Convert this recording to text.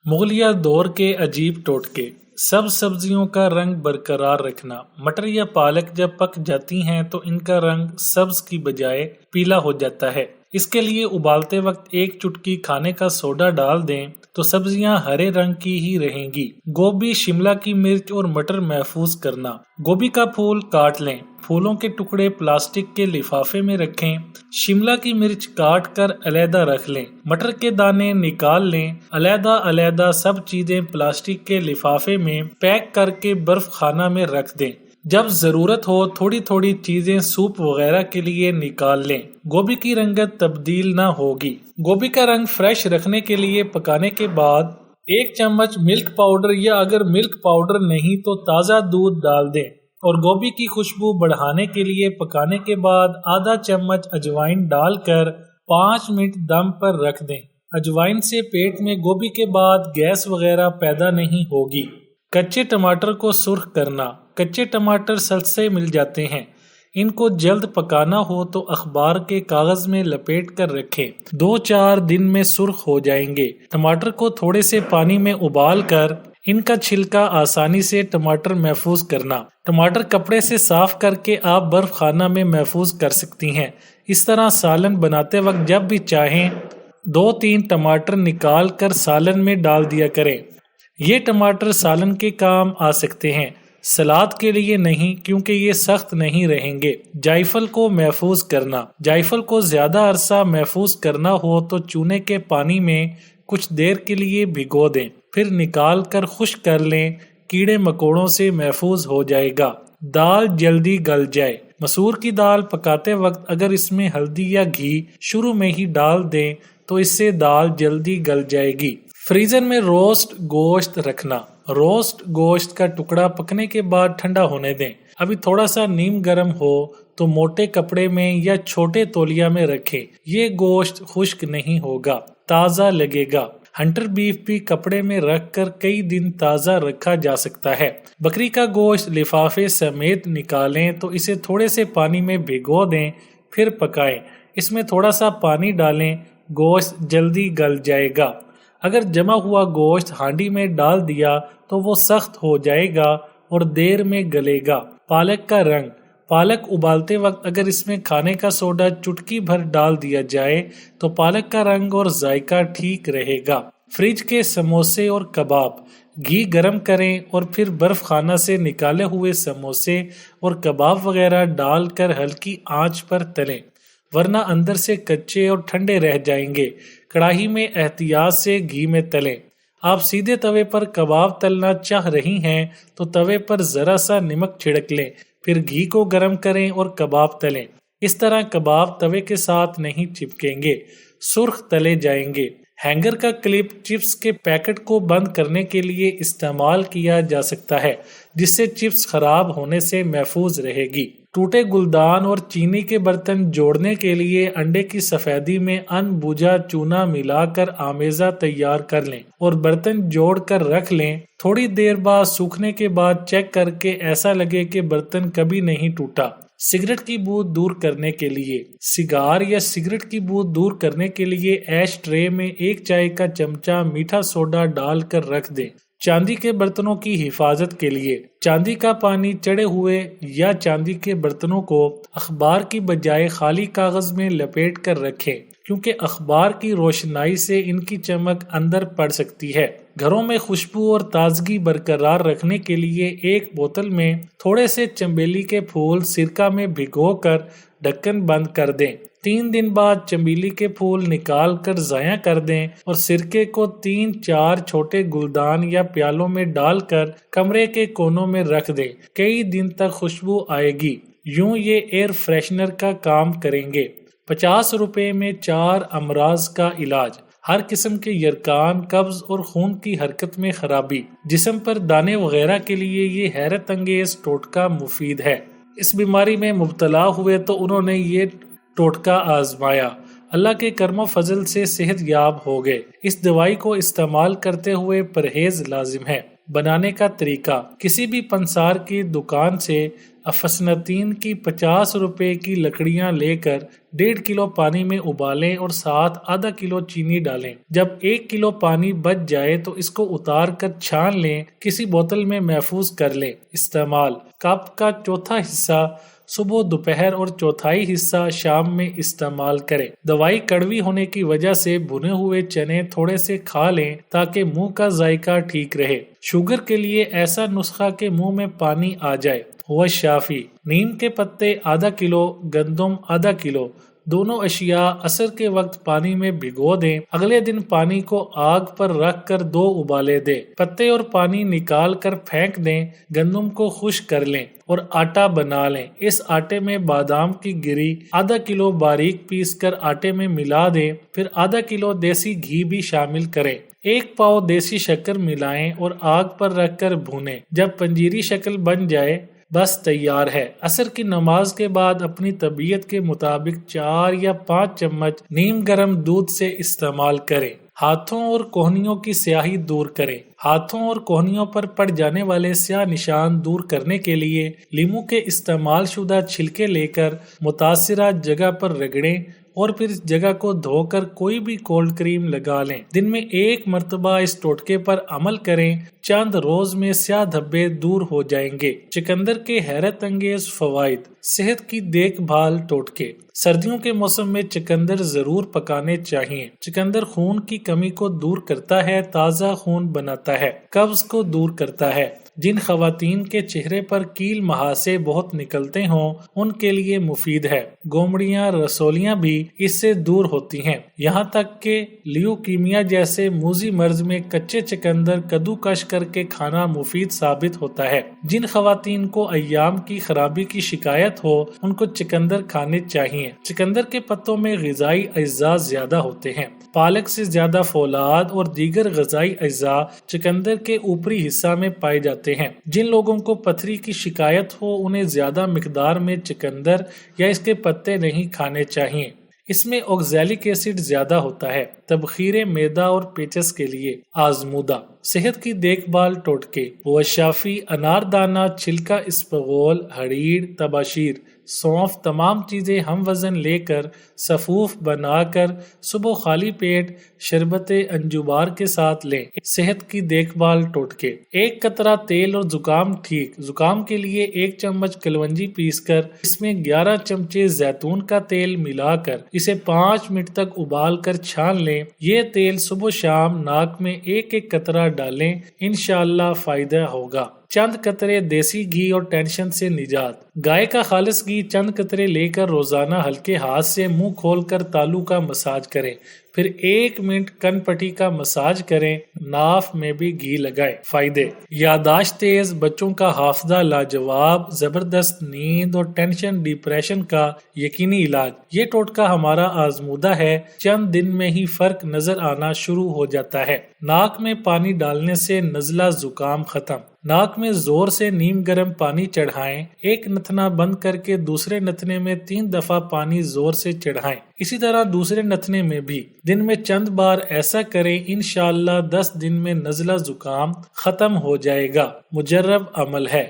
मुगलिया दौर के अजीब टोटके। सब सब्जियों का रंग बरकरार रखना। मटर या पालक जब पक जाती हैं तो इनका रंग सब्ज की बजाय पीला हो जाता है। इसके लिए उबालते वक्त एक चुटकी खाने का सोडा डाल दें तो सब्जियां हरे रंग की ही रहेंगी। गोभी, शिमला की मिर्च और मटर महफूज करना। गोभी का फूल काट लें, फूलों के टुकड़े प्लास्टिक के लिफाफे में रखें। शिमला की मिर्च काट कर अलहदा रख लें, मटर के दाने निकाल लें। अलहदा अलहदा सब चीजें प्लास्टिक के लिफाफे में पैक करके बर्फ खाना में रख दें। जब जरूरत हो थोड़ी थोड़ी चीजें सूप वगैरह के लिए निकाल लें। गोभी की रंगत तब्दील न होगी। गोभी का रंग फ्रेश रखने के लिए पकाने के बाद 1 चम्मच मिल्क पाउडर या अगर मिल्क पाउडर नहीं तो ताज़ा दूध डाल दें और गोभी की खुशबू बढ़ाने के लिए पकाने के बाद आधा चम्मच अजवाइन डालकर 5 मिनट दम पर रख दें। अजवाइन से पेट में गोभी के बाद गैस वगैरह पैदा नहीं होगी। कच्चे टमाटर को सुर्ख करना। कच्चे टमाटर सस्ते मिल जाते हैं। इनको जल्द पकाना हो तो अखबार के कागज में लपेट कर रखें। 2-4 दिन में सुर्ख हो जाएंगे। टमाटर को थोड़े से पानी में उबाल कर इनका छिलका आसानी से टमाटर महफूज करना। टमाटर कपड़े से साफ करके आप बर्फ खाना में महफूज कर सकती हैं। इस तरह सालन बनाते वक्त जब भी चाहें 2-3 टमाटर निकाल कर सालन में डाल दिया करें। ये टमाटर सालन के काम आ सकते हैं, सलाद के लिए नहीं, क्योंकि ये सख्त नहीं रहेंगे। जायफल को महफूज करना। जायफल को ज्यादा अरसा महफूज करना हो तो चूने के पानी में कुछ देर के लिए भिगो दें, फिर निकाल कर खुश्क कर लें। कीड़े मकोड़ों से महफूज हो जाएगा। दाल जल्दी गल जाए। मसूर की दाल पकाते वक्त अगर इसमें हल्दी या घी शुरू में ही डाल दें तो इससे दाल जल्दी गल जाएगी। फ्रीजर में रोस्ट गोश्त रखना। रोस्ट गोश्त का टुकड़ा पकने के बाद ठंडा होने दें। अभी थोड़ा सा नीम गर्म हो तो मोटे कपड़े में या छोटे तौलिया में रखें। ये गोश्त खुश्क नहीं होगा, ताज़ा लगेगा। हंटर बीफ भी कपड़े में रख कर कई दिन ताज़ा रखा जा सकता है। बकरी का गोश्त लिफाफे समेत निकालें तो इसे थोड़े से पानी में भिगो दें, फिर पकाएं। इसमें थोड़ा सा पानी डालें, गोश्त जल्दी गल जाएगा। अगर जमा हुआ गोश्त हांडी में डाल दिया तो वो सख्त हो जाएगा और देर में गलेगा। पालक का रंग। पालक उबालते वक्त अगर इसमें खाने का सोडा चुटकी भर डाल दिया जाए तो पालक का रंग और जायका ठीक रहेगा। फ्रिज के समोसे और कबाब। घी गरम करें और फिर बर्फ खाना से निकाले हुए समोसे और कबाब वगैरह डालकर हल्की आंच पर तलें, वरना अंदर से कच्चे और ठंडे रह जाएंगे। कढ़ाई में एहतियात से घी में तलें। आप सीधे तवे पर कबाब तलना चाह रही हैं तो तवे पर जरा सा नमक छिड़क लें, फिर घी को गरम करें और कबाब तलें। इस तरह कबाब तवे के साथ नहीं चिपकेंगे, सुर्ख तले जाएंगे। हैंगर का क्लिप चिप्स के पैकेट को बंद करने के लिए इस्तेमाल किया जा सकता है, जिससे चिप्स खराब होने से महफूज रहेगी। टूटे गुलदान और चीनी के बर्तन जोड़ने के लिए अंडे की सफेदी में अनबुझा चूना मिलाकर आमेजा तैयार कर लें और बर्तन जोड़ कर रख लें। थोड़ी देर बाद सूखने के बाद चेक करके ऐसा लगे कि बर्तन कभी नहीं टूटा। सिगरेट की बू दूर करने के लिए। सिगार या सिगरेट की बू दूर करने के लिए ऐश ट्रे में 1 चाय का चमचा मीठा सोडा डालकर रख दें। चांदी के बर्तनों की हिफाजत के लिए। चांदी का पानी चढ़े हुए या चांदी के बर्तनों को अखबार की बजाय खाली कागज में लपेट कर रखें, क्योंकि अखबार की रोशनाई से इनकी चमक अंदर पड़ सकती है। घरों में खुशबू और ताजगी बरकरार रखने के लिए 1 बोतल में थोड़े से चमेली के फूल सिरका में भिगोकर ढक्कन बंद कर दें। 3 दिन बाद चमेली के फूल निकाल कर ज़ाया कर दें और सिरके को 3-4 छोटे गुलदान या प्यालों में डालकर कमरे के कोनों में रख दें। कई दिन तक खुशबू आएगी। यूं ये एयर फ्रेशनर का काम करेंगे। 50 रुपए में 4 अमराज का इलाज। हर किस्म के यरकान, कब्ज और खून की हरकत में खराबी, जिस्म पर दाने वगैरह के लिए ये हैरत अंगेज टोटका मुफीद है। इस बीमारी में मुब्तला हुए तो उन्होंने ये टोटका आजमाया, अल्लाह के करम फजल से सेहत याब हो गए। इस दवाई को इस्तेमाल करते हुए परहेज लाजिम है। بنانے کا طریقہ: کسی بھی پنسار کی دکان سے افسنتین کی 50 روپے کی لکڑیاں لے کر 1.5 کلو پانی میں ابالیں اور ساتھ آدھا کلو چینی ڈالیں۔ جب 1 کلو پانی بچ جائے تو اس کو اتار کر چھان لیں، کسی بوتل میں محفوظ کر لیں۔ استعمال: کپ کا چوتھا حصہ صبح دوپہر اور چوتھائی حصہ شام میں استعمال کریں۔ دوائی کڑوی ہونے کی وجہ سے بھنے ہوئے چنے تھوڑے سے کھا لیں تاکہ منہ کا ذائقہ ٹھیک رہے۔ شوگر کے لیے ایسا نسخہ کہ منہ میں پانی آ جائے۔ ہوا شافی: نیم کے پتے آدھا کلو، گندم آدھا کلو، دونوں اشیاء عصر کے وقت پانی میں بھگو دیں۔ اگلے دن پانی کو آگ پر رکھ کر 2 ابالے دیں۔ پتے اور پانی نکال کر پھینک دیں۔ گندم کو خشک کر لیں اور آٹا بنا لیں۔ اس آٹے میں بادام کی گری آدھا کلو باریک پیس کر آٹے میں ملا دیں، پھر آدھا کلو دیسی گھی بھی شامل کریں۔ 1 پاؤ دیسی شکر ملائیں اور آگ پر رکھ کر بھونیں۔ جب پنجیری شکل بن جائے بس تیار ہے۔ عصر کی نماز کے بعد اپنی طبیعت کے مطابق 4 یا 5 چمچ نیم گرم دودھ سے استعمال کریں۔ ہاتھوں اور کوہنیوں کی سیاہی دور کریں: ہاتھوں اور کوہنیوں پر پڑ جانے والے سیاہ نشان دور کرنے کے لیے لیموں کے استعمال شدہ چھلکے لے کر متاثرہ جگہ پر رگڑیں اور پھر اس جگہ کو دھو کر کوئی بھی کولڈ کریم لگا لیں۔ دن میں 1 مرتبہ اس ٹوٹکے پر عمل کریں، چند روز میں سیاہ دھبے دور ہو جائیں گے۔ چقندر کے حیرت انگیز فوائد: صحت کی دیکھ بھال ٹوٹکے: سردیوں کے موسم میں چقندر ضرور پکانے چاہیے۔ چقندر خون کی کمی کو دور کرتا ہے، تازہ خون بناتا ہے، قبض کو دور کرتا ہے۔ جن خواتین کے چہرے پر کیل مہاسے بہت نکلتے ہوں ان کے لیے مفید ہے۔ گومڑیاں رسولیاں بھی اس سے دور ہوتی ہیں۔ یہاں تک کہ لیوکیمیا جیسے موذی مرض میں کچے چقندر کدوکش کر کے کھانا مفید ثابت ہوتا ہے۔ جن خواتین کو ایام کی خرابی کی شکایت ہو ان کو چقندر کھانے چاہیے۔ چقندر کے پتوں میں غذائی اجزاء زیادہ ہوتے ہیں۔ پالک سے زیادہ فولاد اور دیگر غذائی اجزاء چقندر کے اوپری حصہ میں پائے جاتے ہیں۔ جن لوگوں کو پتھری کی شکایت ہو انہیں زیادہ مقدار میں چقندر یا اس کے پتے نہیں کھانے چاہیے۔ اس میں اوگزیلک ایسڈ زیادہ ہوتا ہے۔ تبخیر معدہ اور پیچس کے لیے آزمودہ۔ صحت کی دیکھ بھال ٹوٹکے: وشافی: انار دانہ، چھلکا اسپغول، ہڑیڑ، تباشیر، سونف تمام چیزیں ہم وزن لے کر صفوف بنا کر صبح خالی پیٹ شربت انجوبار کے ساتھ لیں۔ صحت کی دیکھ بھال ٹوٹکے: 1 قطرہ تیل اور زکام ٹھیک۔ زکام کے لیے 1 چمچ کلونجی پیس کر اس میں 11 چمچے زیتون کا تیل ملا کر اسے 5 منٹ تک ابال کر چھان لیں۔ یہ تیل صبح شام ناک میں 1 قطرہ ڈالیں، انشاءاللہ فائدہ ہوگا۔ چند قطرے دیسی گھی اور ٹینشن سے نجات: گائے کا خالص گھی چند قطرے لے کر روزانہ ہلکے ہاتھ سے منہ کھول کر تالو کا مساج کریں، پھر 1 منٹ کن پٹی کا مساج کریں، ناف میں بھی گھی لگائیں۔ فائدے: یادداشت تیز، بچوں کا حافظہ لاجواب، زبردست نیند اور ٹینشن ڈپریشن کا یقینی علاج۔ یہ ٹوٹکا ہمارا آزمودہ ہے، چند دن میں ہی فرق نظر آنا شروع ہو جاتا ہے۔ ناک میں پانی ڈالنے سے نزلہ زکام ختم۔ ناک میں زور سے نیم گرم پانی چڑھائیں، 1 نتنا بند کر کے دوسرے نتنے میں 3 دفعہ پانی زور سے چڑھائیں، اسی طرح دوسرے نتنے میں بھی۔ دن میں چند بار ایسا کریں، انشاءاللہ 10 دن میں نزلہ زکام ختم ہو جائے گا۔ مجرب عمل ہے۔